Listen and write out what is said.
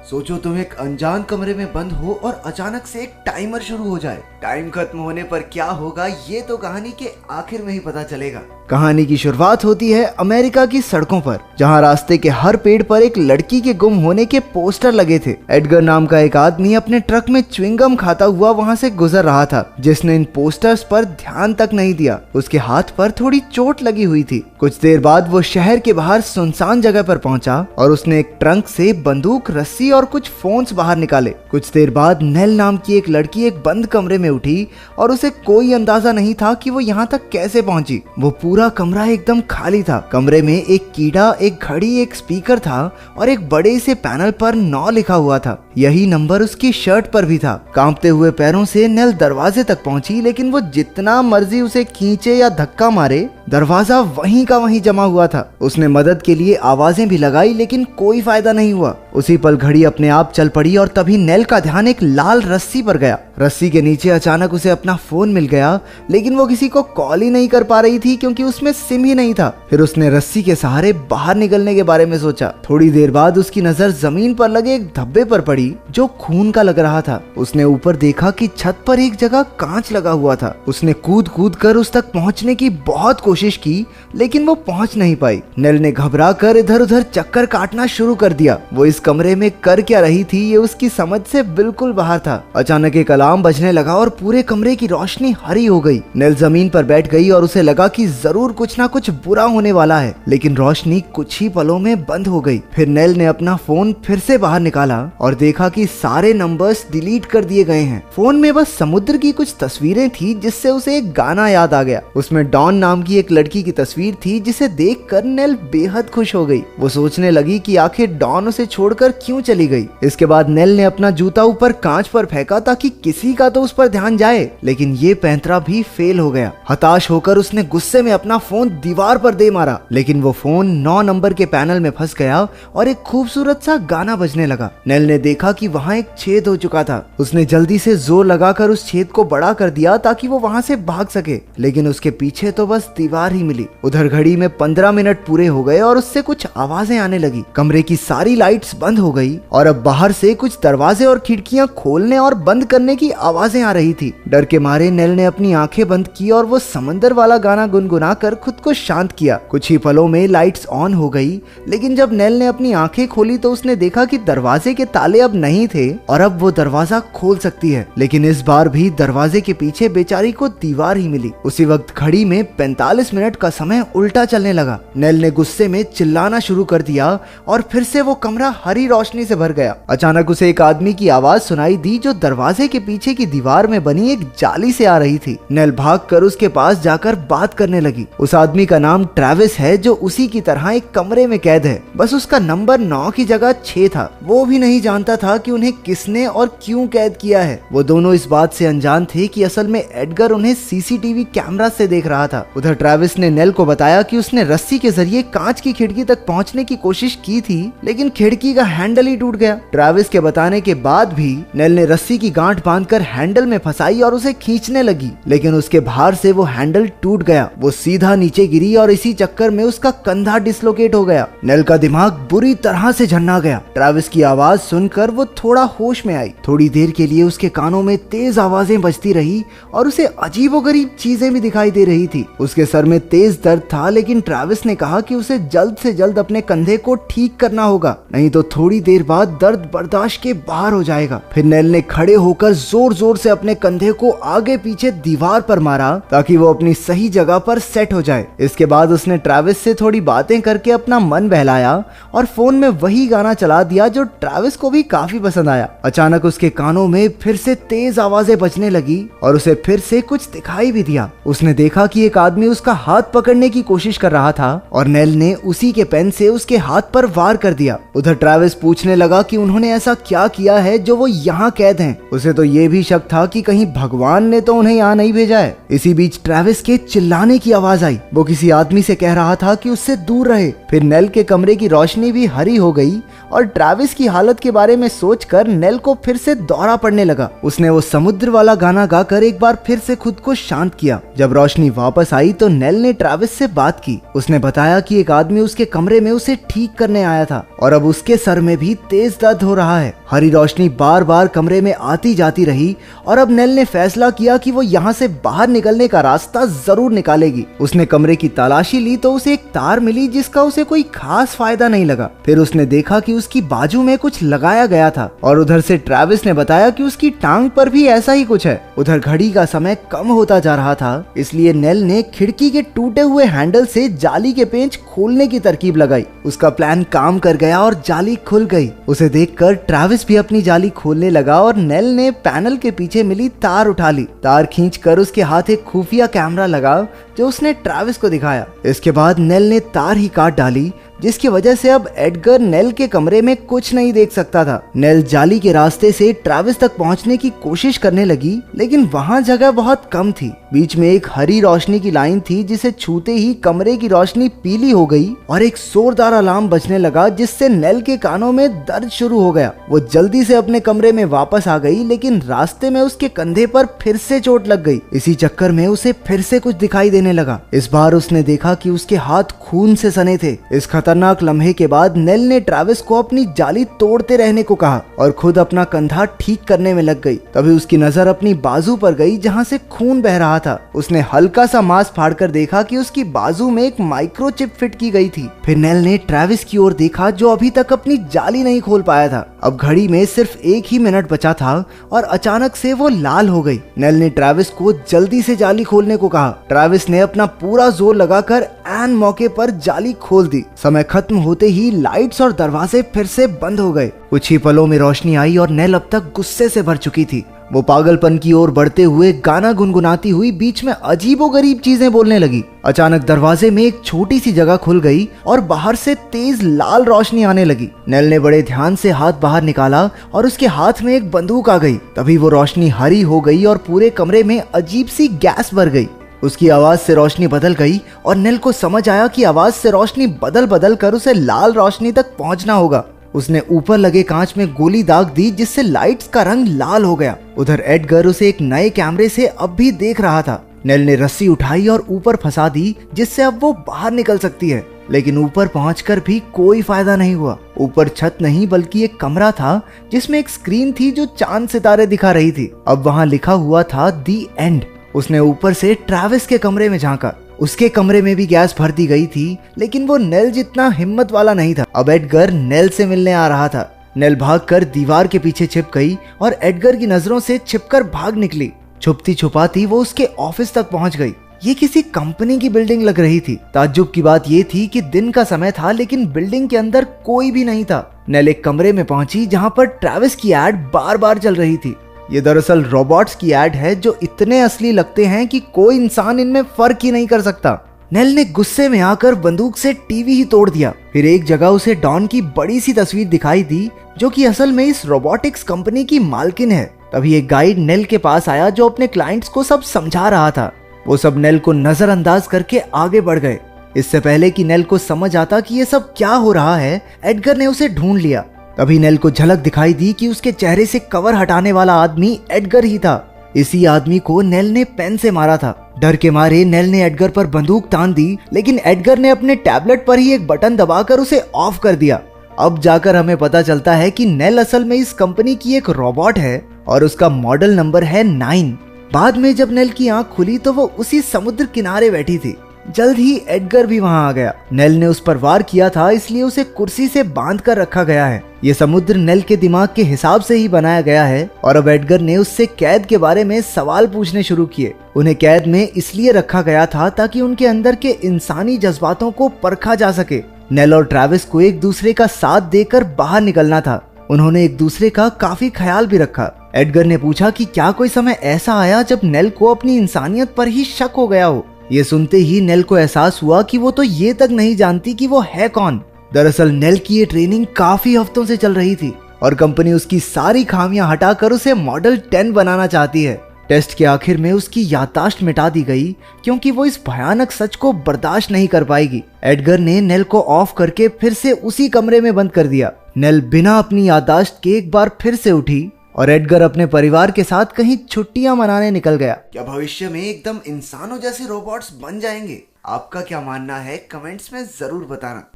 सोचो तुम एक अनजान कमरे में बंद हो और अचानक से एक टाइमर शुरू हो जाए। टाइम खत्म होने पर क्या होगा ये तो कहानी के आखिर में ही पता चलेगा। कहानी की शुरुआत होती है अमेरिका की सड़कों पर, जहां रास्ते के हर पेड़ पर एक लड़की के गुम होने के पोस्टर लगे थे। एडगर नाम का एक आदमी अपने ट्रक में च्युइंगम खाता हुआ वहां से गुजर रहा था, जिसने इन पोस्टर्स पर ध्यान तक नहीं दिया। उसके हाथ पर थोड़ी चोट लगी हुई थी। कुछ देर बाद वो शहर के बाहर सुनसान जगह पर पहुंचा और उसने एक ट्रंक से बंदूक, रस्सी और कुछ फोन्स बाहर निकाले। कुछ देर बाद नेल नाम की एक लड़की एक बंद कमरे में उठी और उसे कोई अंदाजा नहीं था कि वो यहाँ तक कैसे पहुंची। वो पूरा कमरा एकदम खाली था। कमरे में एक कीड़ा, एक घड़ी, एक स्पीकर था और एक बड़े से पैनल पर 9 लिखा हुआ था। यही नंबर उसकी शर्ट पर भी था। कांपते हुए पैरों से नेल दरवाजे तक पहुंची, लेकिन वो जितना मर्जी उसे खींचे या धक्का मारे, दरवाजा वहीं का वहीं जमा हुआ था। उसने मदद के लिए आवाजें भी लगाई, लेकिन कोई फायदा नहीं हुआ। उसी पल घड़ी अपने आप चल पड़ी और तभी नेल का ध्यान एक लाल रस्सी पर गया। रस्सी के नीचे अचानक उसे अपना फोन मिल गया, लेकिन वो किसी को कॉल ही नहीं कर पा रही थी क्योंकि उसमें सिम ही नहीं था। फिर उसने रस्सी के सहारे बाहर निकलने के बारे में सोचा। थोड़ी देर बाद उसकी नजर जमीन पर लगे एक धब्बे पर पड़ी जो खून का लग रहा था। उसने ऊपर देखा कि छत पर एक जगह कांच लगा हुआ था। उसने कूद कूद कर उस तक पहुंचने की बहुत कोशिश की, लेकिन वो पहुंच नहीं पाई। नेल ने घबरा कर इधर उधर चक्कर काटना शुरू कर दिया। वो इस कमरे में कर क्या रही थी ये उसकी समझ से बिल्कुल बाहर था। अचानक एक अलार्म बजने लगा और पूरे कमरे की रोशनी हरी हो गई। नेल जमीन पर बैठ गई और उसे लगा कि जरूर कुछ ना कुछ बुरा होने वाला है, लेकिन रोशनी कुछ ही पलों में बंद हो गई। फिर नेल ने अपना फोन फिर से बाहर निकाला और देखा कि सारे नंबर्स डिलीट कर दिए गए हैं। फोन में बस समुद्र की कुछ तस्वीरें थी, जिससे उसे एक गाना याद आ गया। उसमें डॉन नाम की एक लड़की की तस्वीर थी, जिसे देखकर नेल बेहद खुश हो गई। वो सोचने लगी कि आखिर डॉन उसे छोड़कर क्यों चली गई। इसके बाद नेल ने अपना जूता ऊपर कांच पर फेंका ताकि किसी का तो उस पर ध्यान जाए, लेकिन ये पैंतरा भी फेल हो गया। हताश होकर उसने गुस्से में अपना फोन दीवार पर दे मारा, लेकिन वो फोन 9 नंबर के पैनल में फंस गया और एक खूबसूरत सा गाना बजने लगा। नेल ने देखा कि वहाँ एक छेद हो चुका था। उसने जल्दी से जोर लगाकर उस छेद को बड़ा कर दिया ताकि वो वहाँ से भाग सके, लेकिन उसके पीछे तो बस दीवार ही मिली। उधर घड़ी में 15 मिनट पूरे हो गए और उससे कुछ आवाजें आने लगी। कमरे की सारी लाइट्स बंद हो गई और अब बाहर से कुछ दरवाजे और खिड़कियां खोलने और बंद करने की आवाजें आ रही थी। डर के मारे नेल ने अपनी आंखें बंद की और वो समंदर वाला गाना गुनगुना कर खुद को शांत किया। कुछ ही पलों में लाइट्स ऑन हो गई, लेकिन जब नेल ने अपनी आंखें खोली तो उसने देखा कि दरवाजे के ताले अब नहीं थे और अब वो दरवाजा खोल सकती है। लेकिन इस बार भी दरवाजे के पीछे बेचारी को दीवार ही मिली। उसी वक्त घड़ी में 45 मिनट का समय उल्टा चलने लगा। नेल ने गुस्से में चिल्लाना शुरू कर दिया और फिर से वो कमरा हरी रोशनी से भर गया। अचानक उसे एक आदमी की आवाज सुनाई दी जो दरवाजे के पीछे की दीवार में बनी एक जाली से आ रही थी। नेल भागकर उसके पास जाकर बात करने लगी। उस आदमी का नाम ट्रेविस है, जो उसी की तरह एक कमरे में कैद है, बस उसका नंबर 9 की जगह 6 था। वो भी नहीं जानता था कि उन्हें किसने और क्यों कैद किया है। वो दोनों इस बात से अनजान थे कि असल में एडगर उन्हें सीसीटीवी कैमरा से देख रहा था। उधर ट्रेविस ने नेल को बताया कि उसने रस्सी के जरिए कांच की खिड़की तक पहुंचने की कोशिश की थी, लेकिन खिड़की का हैंडल ही टूट गया। ट्रेविस के बताने के बाद भी नेल ने रस्सी की गांठ बांधकर हैंडल में फंसाई और उसे खींचने लगी, लेकिन उसके बाहर से वो हैंडल टूट गया। वो सीधा नीचे गिरी और इसी चक्कर में उसका कंधा डिसलोकेट हो गया। नेल का दिमाग बुरी तरह से झन्ना गया। ट्रेविस की आवाज सुनकर वो थोड़ा होश में आई। थोड़ी देर के लिए उसके कानों में तेज आवाजें बजती रही और उसे अजीबोगरीब चीजें भी दिखाई दे रही थी। उसके सर में तेज दर्द था, लेकिन ट्रेविस ने कहा कि उसे जल्द से जल्द अपने कंधे को ठीक करना होगा, नहीं तो थोड़ी देर बाद दर्द बर्दाश्त के बाहर हो जाएगा। फिर नेल ने खड़े होकर जोर जोर से अपने कंधे को आगे पीछे दीवार पर मारा ताकि वो अपनी सही जगह पर सेट हो जाए। इसके बाद उसने ट्रेविस से थोड़ी बातें करके अपना मन बहलाया और फोन में वही गाना चला दिया जो ट्रेविस को भी काफी पसंद आया। अचानक उसके कानों में फिर से तेज आवाजें बजने लगी और उसे फिर से कुछ दिखाई भी दिया। उसने देखा कि एक आदमी उसका हाथ पकड़ने की कोशिश कर रहा था और नेल ने उसी के पेन से उसके हाथ पर वार कर दिया। उधर ट्रेविस पूछने लगा कि उन्होंने ऐसा क्या किया है जो वो यहाँ कैद हैं। उसे तो ये भी शक था कि कहीं भगवान ने तो उन्हें यहाँ नहीं भेजा है। इसी बीच ट्रेविस के चिल्लाने की आवाज आई। वो किसी आदमी से कह रहा था कि उससे दूर रहे। फिर नेल के कमरे की रोशनी भी हरी हो गई और ट्रेविस की हालत के बारे में में सोचकर नेल को फिर से दौरा पड़ने लगा। उसने वो समुद्र वाला गाना गाकर एक बार फिर से खुद को शांत किया। जब रोशनी वापस आई तो नेल ने ट्रैविस से बात की। उसने बताया कि एक आदमी उसके कमरे में उसे ठीक करने आया था और अब उसके सर में भी तेज दर्द हो रहा है। हरी रोशनी बार बार कमरे में आती जाती रही और अब नेल ने फैसला किया कि वो यहाँ से बाहर निकलने का रास्ता जरूर निकालेगी। उसने कमरे की तलाशी ली तो उसे एक तार मिली जिसका उसे कोई खास फायदा नहीं लगा। फिर उसने देखा कि उसकी बाजू में कुछ लगाया गया था और उधर से ट्रैविस ने बताया कि उसकी टांग पर भी ऐसा ही कुछ है। उधर घड़ी का समय कम होता जा रहा था, इसलिए नेल ने खिड़की के टूटे हुए हैंडल से जाली के पेंच खोलने की तरकीब लगाई। उसका प्लान काम कर गया और जाली खुल गई। उसे देखकर ट्रैविस भी अपनी जाली खोलने लगा और नेल ने पैनल के पीछे मिली तार उठा ली। तार खींचकर उसके हाथ एक खुफिया कैमरा लगा जो उसने ट्रैविस को दिखाया। इसके बाद नेल ने तार ही काट डाली, जिसकी वजह से अब एडगर नेल के कमरे में कुछ नहीं देख सकता था। नेल जाली के रास्ते से ट्रैविस तक पहुंचने की कोशिश करने लगी, लेकिन वहां जगह बहुत कम थी। बीच में एक हरी रोशनी की लाइन थी जिसे छूते ही कमरे की रोशनी पीली हो गई और एक जोरदार अलार्म बजने लगा, जिससे नेल के कानों में दर्द शुरू हो गया। वो जल्दी से अपने कमरे में वापस आ गई, लेकिन रास्ते में उसके कंधे पर फिर से चोट लग गई। इसी चक्कर में उसे फिर से कुछ दिखाई देने लगा। इस बार उसने देखा कि उसके हाथ खून से सने थे। इस खतरनाक लम्हे के बाद नेल ने ट्रैविस को अपनी जाली तोड़ते रहने को कहा और खुद अपना कंधा ठीक करने में लग गई। तभी उसकी नजर अपनी बाजू पर गई जहां से खून बह रहा था। उसने हल्का सा मांस फाड़कर देखा कि उसकी बाजू में एक माइक्रोचिप फिट की गई थी। फिर नेल ने ट्रैविस की ओर देखा जो अभी तक अपनी जाली नहीं खोल पाया था। अब घड़ी में सिर्फ 1 ही मिनट बचा था और अचानक से वो लाल हो गई। नेल ने ट्रैविस को जल्दी से जाली खोलने को कहा। ट्रैविस ने अपना पूरा जोर लगाकर ऐन मौके पर जाली खोल दी। समय खत्म होते ही लाइट्स और दरवाजे फिर से बंद हो गए। कुछ ही पलों में रोशनी आई और नेल अब तक गुस्से से भर चुकी थी। वो पागलपन की ओर बढ़ते हुए गाना गुनगुनाती हुई बीच में अजीबोगरीब चीजें बोलने लगी। अचानक दरवाजे में एक छोटी सी जगह खुल गई और बाहर से तेज लाल रोशनी आने लगी। नेल ने बड़े ध्यान से हाथ बाहर निकाला और उसके हाथ में एक बंदूक आ गई। तभी वो रोशनी हरी हो गई और पूरे कमरे में अजीब सी गैस भर गई। उसकी आवाज से रोशनी बदल गई और नेल को समझ आया कि आवाज से रोशनी बदल बदल कर उसे लाल रोशनी तक पहुंचना होगा। उसने ऊपर लगे कांच में गोली दाग दी जिससे लाइट्स का रंग लाल हो गया। उधर एडगर उसे एक नए कैमरे से अब भी देख रहा था। नेल ने रस्सी उठाई और ऊपर फंसा दी जिससे अब वो बाहर निकल सकती है, लेकिन ऊपर पहुंचकर भी कोई फायदा नहीं हुआ। ऊपर छत नहीं बल्कि एक कमरा था जिसमें एक स्क्रीन थी जो चांद सितारे दिखा रही थी। अब वहां लिखा हुआ था दी एंड। उसने ऊपर से ट्रैविस के कमरे में झांका। उसके कमरे में भी गैस भर दी गई थी, लेकिन वो नेल जितना हिम्मत वाला नहीं था। अब एडगर नेल से मिलने आ रहा था। नेल भागकर दीवार के पीछे छिप गई और एडगर की नजरों से छिपकर भाग निकली। छुपती छुपाती वो उसके ऑफिस तक पहुंच गई। ये किसी कंपनी की बिल्डिंग लग रही थी। ताज्जुब की बात ये थी कि दिन का समय था, लेकिन बिल्डिंग के अंदर कोई भी नहीं था। नेल एक कमरे में पहुंची जहां पर ट्रैविस की एड बार बार चल रही थी। ये दरअसल रोबोट्स की एड है जो इतने असली लगते हैं कि कोई इंसान इनमें फर्क ही नहीं कर सकता। नेल ने गुस्से में आकर बंदूक से टीवी ही तोड़ दिया। फिर एक जगह उसे डॉन की बड़ी सी तस्वीर दिखाई दी जो कि असल में इस रोबोटिक्स कंपनी की मालकिन है। तभी एक गाइड नेल के पास आया जो अपने क्लाइंट्स को सब समझा रहा था। वो सब नेल को नजरअंदाज करके आगे बढ़ गए। इससे पहले कि नेल को समझ आता कि ये सब क्या हो रहा है, एडगर ने उसे ढूंढ लिया। तभी नेल को झलक दिखाई दी कि उसके चेहरे से कवर हटाने वाला आदमी एडगर ही था। इसी आदमी को नेल ने पेन से मारा था। डर के मारे नेल ने एडगर पर बंदूक तान दी, लेकिन एडगर ने अपने टैबलेट पर ही एक बटन दबाकर उसे ऑफ कर दिया। अब जाकर हमें पता चलता है कि नेल असल में इस कंपनी की एक रोबोट है और उसका मॉडल नंबर है 9। बाद में जब नेल की आंख खुली तो वो उसी समुद्र किनारे बैठी थी। जल्द ही एडगर भी वहां आ गया। नेल ने उस पर वार किया था, इसलिए उसे कुर्सी से बांध कर रखा गया है। ये समुद्र नेल के दिमाग के हिसाब से ही बनाया गया है और अब एडगर ने उससे कैद के बारे में सवाल पूछने शुरू किए। उन्हें कैद में इसलिए रखा गया था ताकि उनके अंदर के इंसानी जज्बातों को परखा जा सके। नेल और ट्रैविस को एक दूसरे का साथ देकर बाहर निकलना था। उन्होंने एक दूसरे का काफी ख्याल भी रखा। एडगर ने पूछा कि क्या कोई समय ऐसा आया जब नेल को अपनी इंसानियत पर ही शक हो गया हो। ये सुनते ही नेल को एहसास हुआ कि वो तो ये तक नहीं जानती कि वो है कौन। दरअसल नेल की ये ट्रेनिंग काफी हफ्तों से चल रही थी और कंपनी उसकी सारी खामियां हटाकर उसे मॉडल 10 बनाना चाहती है। टेस्ट के आखिर में उसकी याददाश्त मिटा दी गई क्योंकि वो इस भयानक सच को बर्दाश्त नहीं कर पाएगी। एडगर ने नेल को ऑफ करके फिर से उसी कमरे में बंद कर दिया। नेल बिना अपनी याददाश्त के एक बार फिर से उठी और एडगर अपने परिवार के साथ कहीं छुट्टियां मनाने निकल गया। क्या भविष्य में एकदम इंसानों जैसे रोबोट्स बन जाएंगे? आपका क्या मानना है कमेंट्स में जरूर बताना।